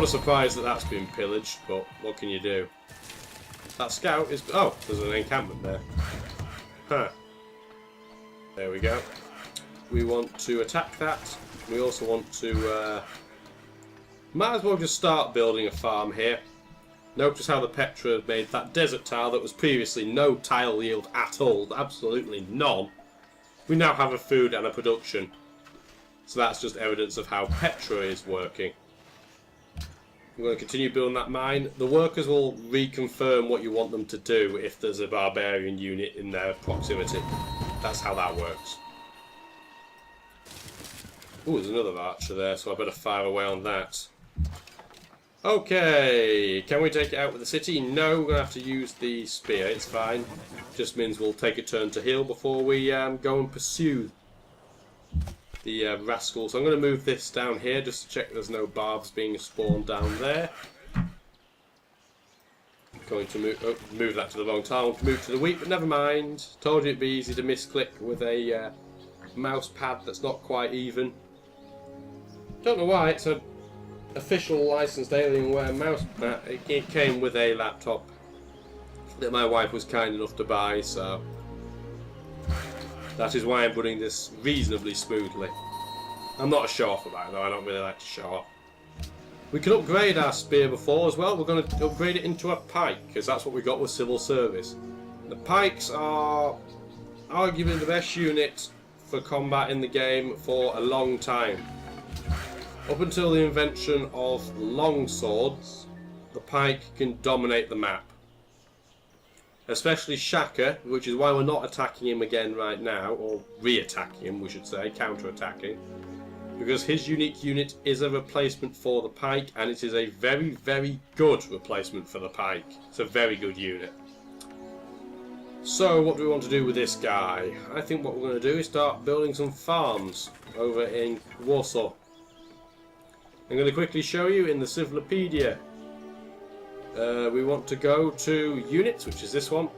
Sort of surprised that that's been pillaged, but what can you do? That scout is... Oh, there's an encampment there. Huh. There we go. We want to attack that. We also want to... might as well just start building a farm here. Notice how the Petra made that desert tile that was previously no tile yield at all. Absolutely none. We now have a food and a production. So that's just evidence of how Petra is working. We're going to continue building that mine. The workers will reconfirm what you want them to do if there's a barbarian unit in their proximity. That's how that works. Ooh, there's another archer there, so I better fire away on that. Okay, can we take it out with the city? No, we're going to have to use the spear, it's fine. Just means we'll take a turn to heal before we go and pursue the rascals. So I'm going to move this down here just to check there's no barbs being spawned down there. Going to move that to the wrong tile, move to the wheat, but never mind. Told you it'd be easy to misclick with a mouse pad that's not quite even. Don't know why, it's an official licensed Alienware mouse pad. It came with a laptop that my wife was kind enough to buy, so that is why I'm putting this reasonably smoothly. I'm not a show-off about it though, I don't really like to show off. We can upgrade our spear before as well. We're going to upgrade it into a pike, because that's what we got with civil service. The pikes are arguably the best unit for combat in the game for a long time. Up until the invention of long swords, the pike can dominate the map. Especially Shaka, which is why we're not attacking him again right now, or re-attacking him we should say, counter-attacking. Because his unique unit is a replacement for the pike, and it is a very, very good replacement for the pike. It's a very good unit. So what do we want to do with this guy? I think what we're going to do is start building some farms over in Warsaw. I'm going to quickly show you in the Civilopedia. We want to go to units, which is this one,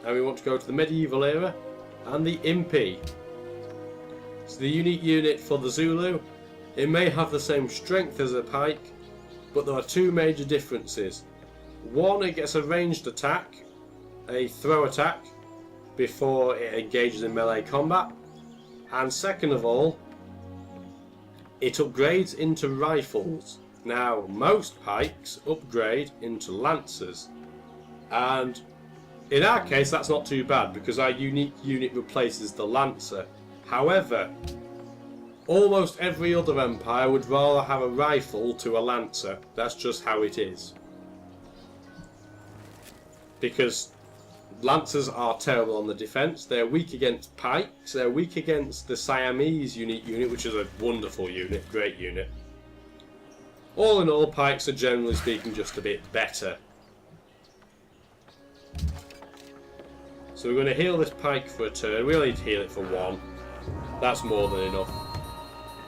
and we want to go to the medieval era and the Impy. So the unique unit for the Zulu, it may have the same strength as a pike, but there are two major differences. One, it gets a ranged attack, a throw attack, before it engages in melee combat, and second of all, it upgrades into rifles. Now, most pikes upgrade into lancers, and in our case that's not too bad because our unique unit replaces the lancer. However, almost every other empire would rather have a rifle to a lancer. That's just how it is. Because lancers are terrible on the defence, they're weak against pikes, they're weak against the Siamese unique unit, which is a wonderful unit, great unit. All in all, pikes are generally speaking just a bit better. So we're going to heal this pike for a turn. We only need to heal it for one. That's more than enough.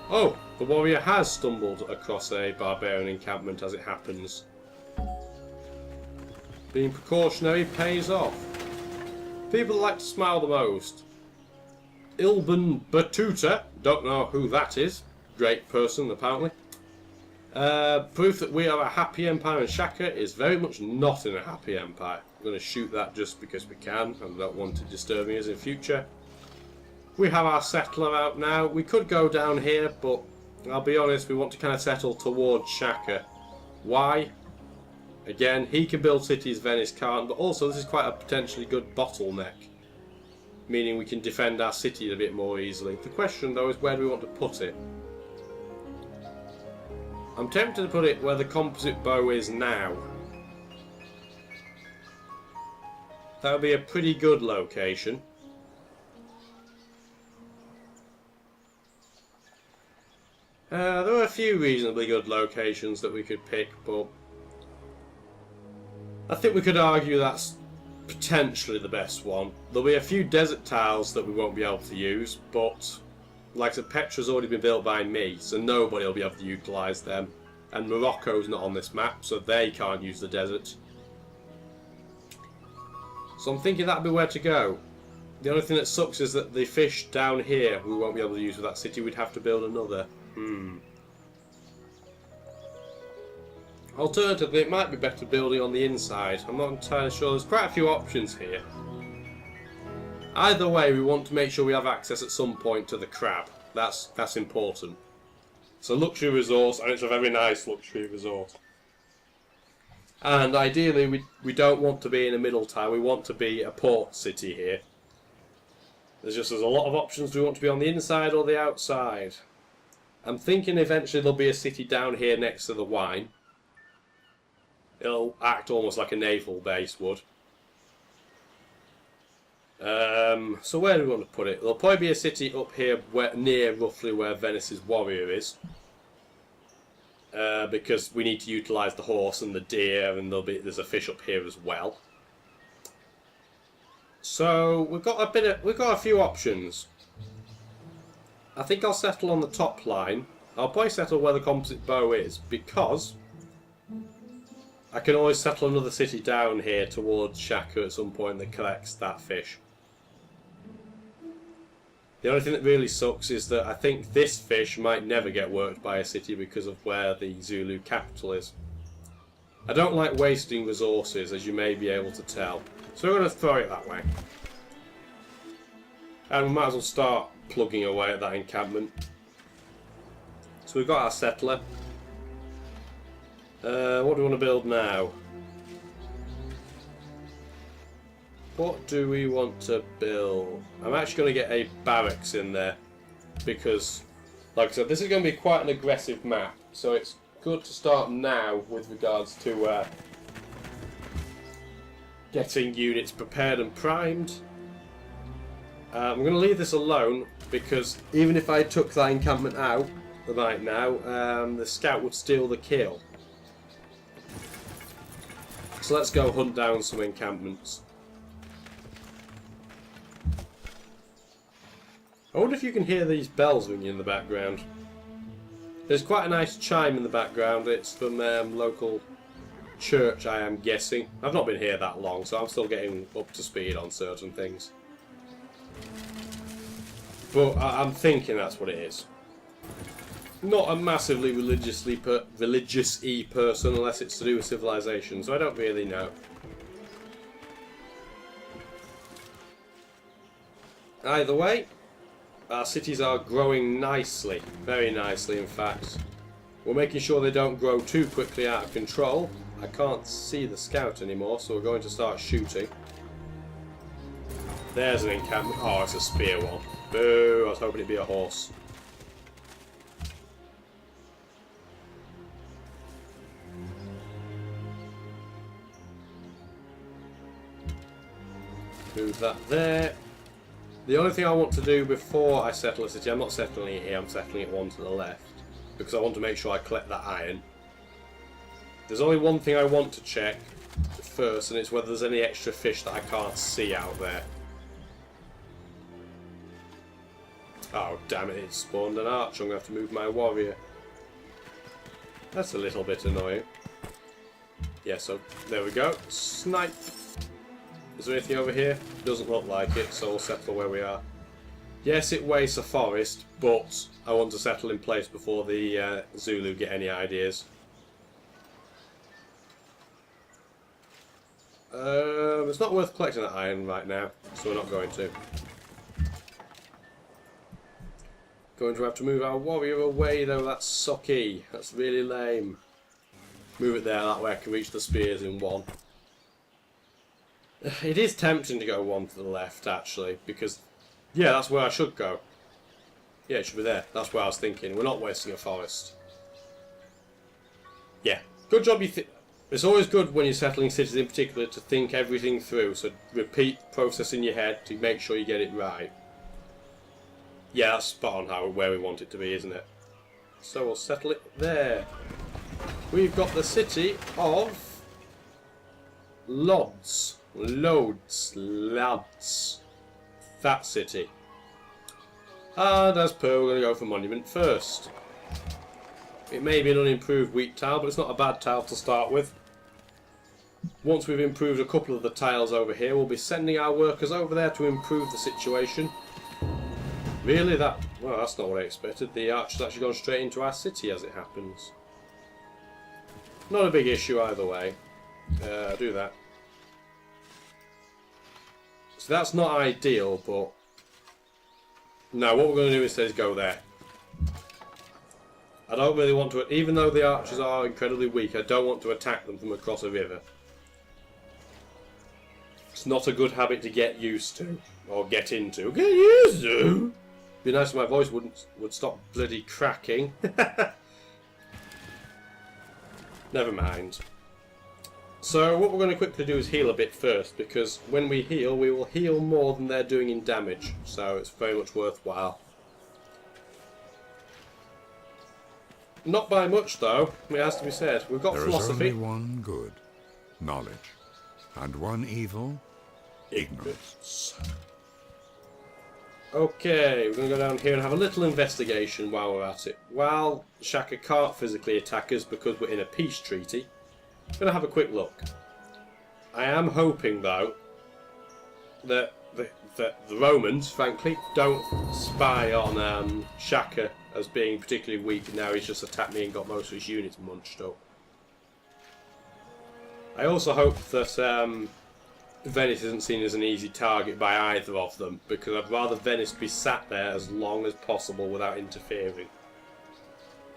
Oh, the warrior has stumbled across a barbarian encampment as it happens. Being precautionary pays off. People that like to smile the most. Ilban Batuta, don't know who that is. Great person apparently. Proof that we are a happy empire and Shaka is very much not in a happy empire. I'm going to shoot that just because we can and don't want it disturbing us in future. We have our settler out now. We could go down here, but I'll be honest, we want to kind of settle towards Shaka. Why? Again, he can build cities, Venice can't, but also this is quite a potentially good bottleneck. Meaning we can defend our city a bit more easily. The question though is where do we want to put it? I'm tempted to put it where the composite bow is now. That would be a pretty good location. There are a few reasonably good locations that we could pick, but I think we could argue that's potentially the best one. There'll be a few desert tiles that we won't be able to use, but like I said, Petra's already been built by me, so nobody will be able to utilise them. And Morocco's not on this map, so they can't use the desert. So I'm thinking that'd be where to go. The only thing that sucks is that the fish down here we won't be able to use with that city. We'd have to build another. Alternatively, it might be better building on the inside. I'm not entirely sure. There's quite a few options here. Either way, we want to make sure we have access at some point to the crab. That's important. It's a luxury resource, and it's a very nice luxury resource. And ideally, we don't want to be in a middle town. We want to be a port city here. There's a lot of options. Do we want to be on the inside or the outside? I'm thinking eventually there'll be a city down here next to the wine. It'll act almost like a naval base would. So where do we want to put it? There'll probably be a city up here near roughly where Venice's warrior is. Because we need to utilise the horse and the deer, and there's a fish up here as well. So we've got a few options. I think I'll settle on the top line. I'll probably settle where the composite bow is, because I can always settle another city down here towards Shaka at some point that collects that fish. The only thing that really sucks is that I think this fish might never get worked by a city because of where the Zulu capital is. I don't like wasting resources, as you may be able to tell. So we're going to throw it that way. And we might as well start plugging away at that encampment. So we've got our settler. What do we want to build now? What do we want to build? I'm actually going to get a barracks in there because, like I said, this is going to be quite an aggressive map, so it's good to start now with regards to getting units prepared and primed. I'm going to leave this alone because even if I took that encampment out right now, the scout would steal the kill. So let's go hunt down some encampments. I wonder if you can hear these bells ringing in the background. There's quite a nice chime in the background. It's from local church, I am guessing. I've not been here that long, so I'm still getting up to speed on certain things. But I'm thinking that's what it is. Not a massively religious-y person unless it's to do with civilization, so I don't really know. Either way, our cities are growing nicely, very nicely in fact. We're making sure they don't grow too quickly out of control. I can't see the scout anymore, so we're going to start shooting. There's an encampment. Oh, it's a spear one. Boo, I was hoping it'd be a horse. Move that there. The only thing I want to do before I settle a city, I'm not settling it here, I'm settling it one to the left. Because I want to make sure I collect that iron. There's only one thing I want to check first, and it's whether there's any extra fish that I can't see out there. Oh, damn it, it spawned an archer. I'm going to have to move my warrior. That's a little bit annoying. Yeah, so there we go. Snipe. Is there anything over here? Doesn't look like it, so we'll settle where we are. Yes, it wastes a forest, but I want to settle in place before the Zulu get any ideas. It's not worth collecting that iron right now, so we're not going to. Going to have to move our warrior away though, that's sucky. That's really lame. Move it there, that way I can reach the spears in one. It is tempting to go one to the left actually, because yeah, that's where I should go. Yeah, it should be there. That's where I was thinking. We're not wasting a forest. Yeah, good job you it's always good when you're settling cities in particular to think everything through, so repeat the process in your head to make sure you get it right. Yeah, that's spot on where we want it to be, isn't it? So we'll settle it there. We've got the city of Lodz. Lads. That city. And as per, we're going to go for monument first. It may be an unimproved wheat tile, but it's not a bad tile to start with. Once we've improved a couple of the tiles over here, we'll be sending our workers over there to improve the situation. Really? Well, that's not what I expected. The archer's actually gone straight into our city as it happens. Not a big issue either way. I'll do that. So that's not ideal, but... No, what we're going to do instead is go there. I don't really want to... Even though the archers are incredibly weak, I don't want to attack them from across a river. It's not a good habit to get used to. Or get into. Get used to! Be nice if my voice would stop bloody cracking. Never mind. So what we're going to quickly do is heal a bit first, because when we will heal more than they're doing in damage. So it's very much worthwhile. Not by much though, it has to be said. We've got philosophy. There is only one good, knowledge, and one evil, ignorance. Okay, we're going to go down here and have a little investigation while we're at it. While Shaka can't physically attack us because we're in a peace treaty, I'm going to have a quick look. I am hoping, though, that the Romans, frankly, don't spy on Shaka as being particularly weak, and now he's just attacked me and got most of his units munched up. I also hope that Venice isn't seen as an easy target by either of them, because I'd rather Venice be sat there as long as possible without interfering.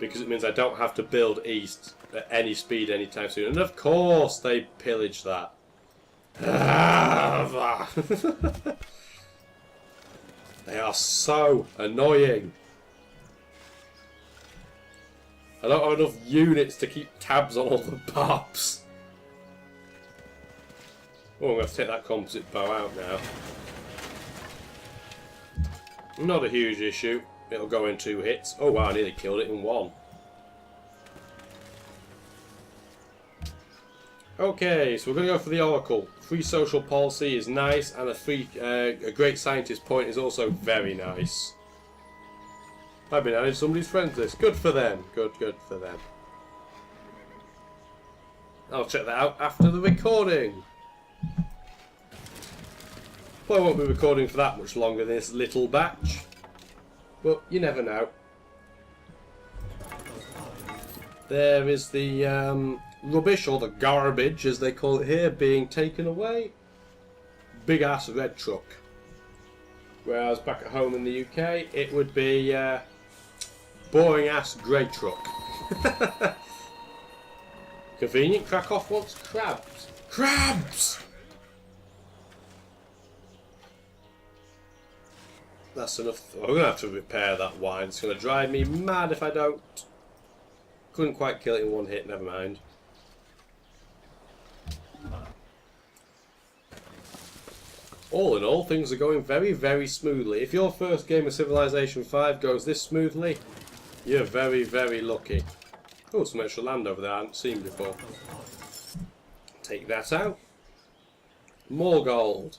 Because it means I don't have to build east at any speed anytime soon. And of course they pillage that. They are so annoying. I don't have enough units to keep tabs on all the pops. Oh, I'm going to have to take that composite bow out now. Not a huge issue. It'll go in 2 hits. Oh wow, I nearly killed it in 1. Okay, so we're going to go for the Oracle. Free social policy is nice, and a great scientist point is also very nice. I've been adding somebody's friends list. Good for them. Good for them. I'll check that out after the recording. Well, I won't be recording for that much longer than this little batch. But you never know. There is the rubbish, or the garbage as they call it here, being taken away. Big ass red truck. Whereas back at home in the UK it would be boring ass grey truck. Convenient. Krakow wants crabs. Crabs! That's enough. I'm going to have to repair that wine. It's going to drive me mad if I don't. Couldn't quite kill it in 1 hit, never mind. All in all, things are going very, very smoothly. If your first game of Civilization 5 goes this smoothly, you're very, very lucky. Oh, some extra land over there I haven't seen before. Take that out. More gold.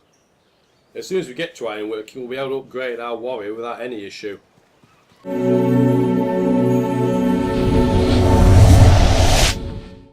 As soon as we get to ironworking, we'll be able to upgrade our warrior without any issue.